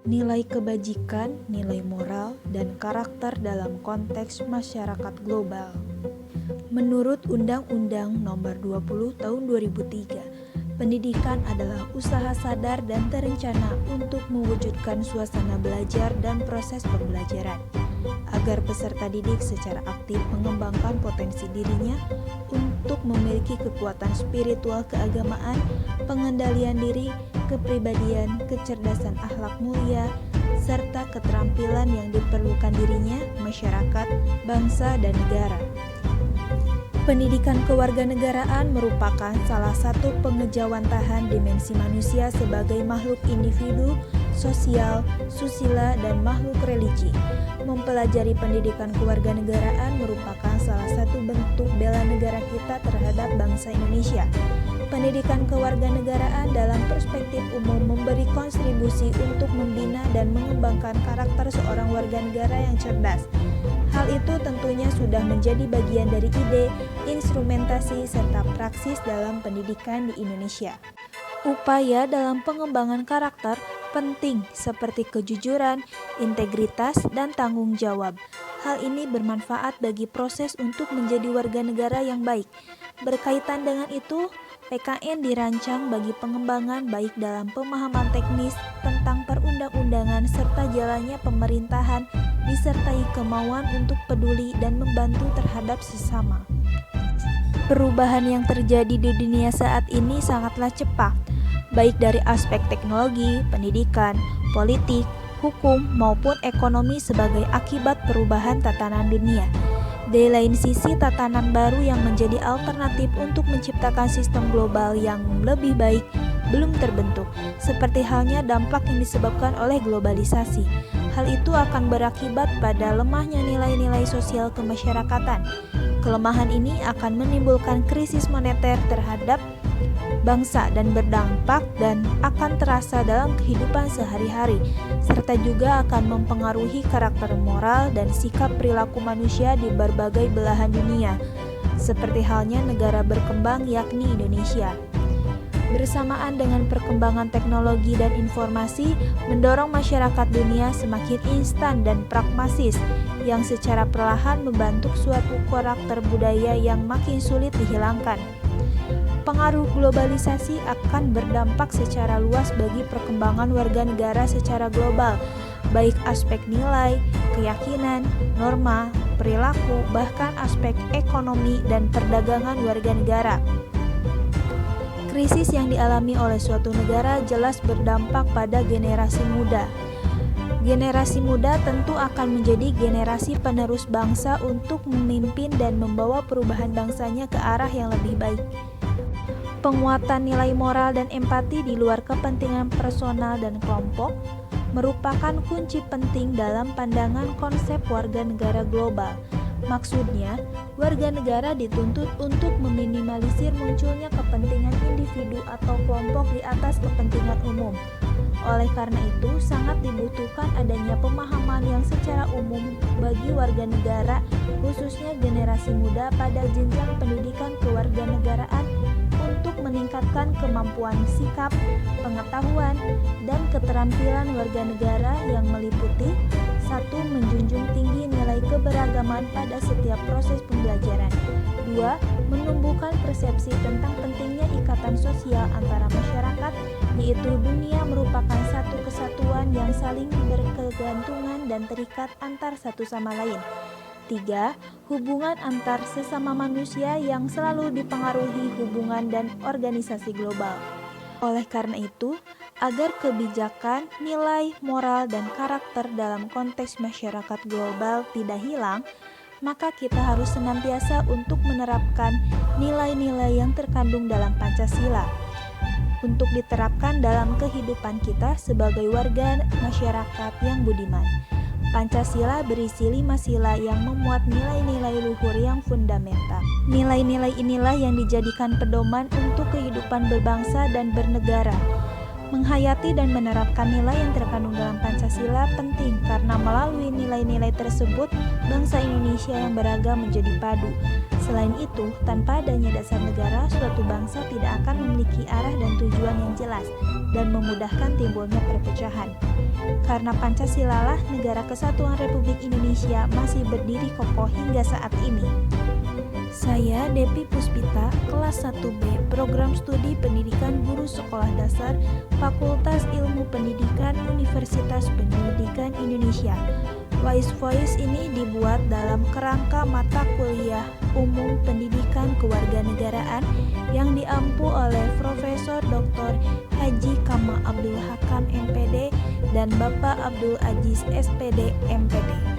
Nilai kebajikan, nilai moral, dan karakter dalam konteks masyarakat global. Menurut Undang-Undang Nomor 20 Tahun 2003, pendidikan adalah usaha sadar dan terencana untuk mewujudkan suasana belajar dan proses pembelajaran, agar peserta didik secara aktif mengembangkan potensi dirinya untuk memiliki kekuatan spiritual keagamaan, pengendalian diri, kepribadian, kecerdasan akhlak mulia, serta keterampilan yang diperlukan dirinya, masyarakat, bangsa, dan negara. Pendidikan kewarganegaraan merupakan salah satu pengejawantahan dimensi manusia sebagai makhluk individu, sosial, susila, dan makhluk religi. Mempelajari pendidikan kewarganegaraan merupakan salah satu bentuk bela negara kita terhadap bangsa Indonesia. Pendidikan kewarganegaraan dalam perspektif umum memberi kontribusi untuk membina dan mengembangkan karakter seorang warga negara yang cerdas. Hal itu tentunya sudah menjadi bagian dari ide, instrumentasi, serta praksis dalam pendidikan di Indonesia. Upaya dalam pengembangan karakter penting seperti kejujuran, integritas, dan tanggung jawab. Hal ini bermanfaat bagi proses untuk menjadi warga negara yang baik. Berkaitan dengan itu, PKN dirancang bagi pengembangan baik dalam pemahaman teknis tentang perundang-undangan serta jalannya pemerintahan, disertai kemauan untuk peduli dan membantu terhadap sesama. Perubahan yang terjadi di dunia saat ini sangatlah cepat, baik dari aspek teknologi, pendidikan, politik, hukum, maupun ekonomi sebagai akibat perubahan tatanan dunia. Di lain sisi, tatanan baru yang menjadi alternatif untuk menciptakan sistem global yang lebih baik belum terbentuk, seperti halnya dampak yang disebabkan oleh globalisasi. Hal itu akan berakibat pada lemahnya nilai-nilai sosial kemasyarakatan. Kelemahan ini akan menimbulkan krisis moneter terhadap bangsa dan berdampak dan akan terasa dalam kehidupan sehari-hari, serta juga akan mempengaruhi karakter moral dan sikap perilaku manusia di berbagai belahan dunia, seperti halnya negara berkembang yakni Indonesia. Bersamaan dengan perkembangan teknologi dan informasi, mendorong masyarakat dunia semakin instan dan pragmatis, yang secara perlahan membentuk suatu karakter budaya yang makin sulit dihilangkan. Pengaruh globalisasi akan berdampak secara luas bagi perkembangan warga negara secara global, baik aspek nilai, keyakinan, norma, perilaku, bahkan aspek ekonomi dan perdagangan warga negara. Krisis yang dialami oleh suatu negara jelas berdampak pada generasi muda. Generasi muda tentu akan menjadi generasi penerus bangsa untuk memimpin dan membawa perubahan bangsanya ke arah yang lebih baik. Penguatan nilai moral dan empati di luar kepentingan personal dan kelompok merupakan kunci penting dalam pandangan konsep warga negara global. Maksudnya, warga negara dituntut untuk meminimalisir munculnya kepentingan individu atau kelompok di atas kepentingan umum. Oleh karena itu, sangat dibutuhkan adanya pemahaman yang secara umum bagi warga negara, khususnya generasi muda pada jenjang pendidikan kewarganegaraan untuk meningkatkan kemampuan sikap, pengetahuan, dan keterampilan warga negara yang meliputi 1. Menjunjung tinggi nilai keberagaman pada setiap proses pembelajaran. 2. Menumbuhkan persepsi tentang pentingnya ikatan sosial antara masyarakat, yaitu dunia merupakan satu kesatuan yang saling berkegantungan dan terikat antar satu sama lain. 3. Hubungan antar sesama manusia yang selalu dipengaruhi hubungan dan organisasi global. Oleh karena itu, agar kebijakan, nilai, moral, dan karakter dalam konteks masyarakat global tidak hilang, maka kita harus senantiasa untuk menerapkan nilai-nilai yang terkandung dalam Pancasila untuk diterapkan dalam kehidupan kita sebagai warga masyarakat yang budiman. Pancasila berisi 5 sila yang memuat nilai-nilai luhur yang fundamental. Nilai-nilai inilah yang dijadikan pedoman untuk kehidupan berbangsa dan bernegara. Menghayati dan menerapkan nilai yang terkandung dalam Pancasila penting karena melalui nilai-nilai tersebut, bangsa Indonesia yang beragam menjadi padu. Selain itu, tanpa adanya dasar negara, suatu bangsa tidak akan memiliki arah dan tujuan yang jelas dan memudahkan timbulnya perpecahan. Karena Pancasila lah Negara Kesatuan Republik Indonesia masih berdiri kokoh hingga saat ini. Saya Depi Puspita, kelas 1B, Program Studi Pendidikan Guru Sekolah Dasar, Fakultas Ilmu Pendidikan Universitas Pendidikan Indonesia. Wise Voice ini dibuat dalam kerangka mata kuliah umum pendidikan kewarganegaraan yang diampu oleh Profesor Dr. Haji Kamal Abdul Hakam MPD dan Bapak Abdul Aziz SPD MPD.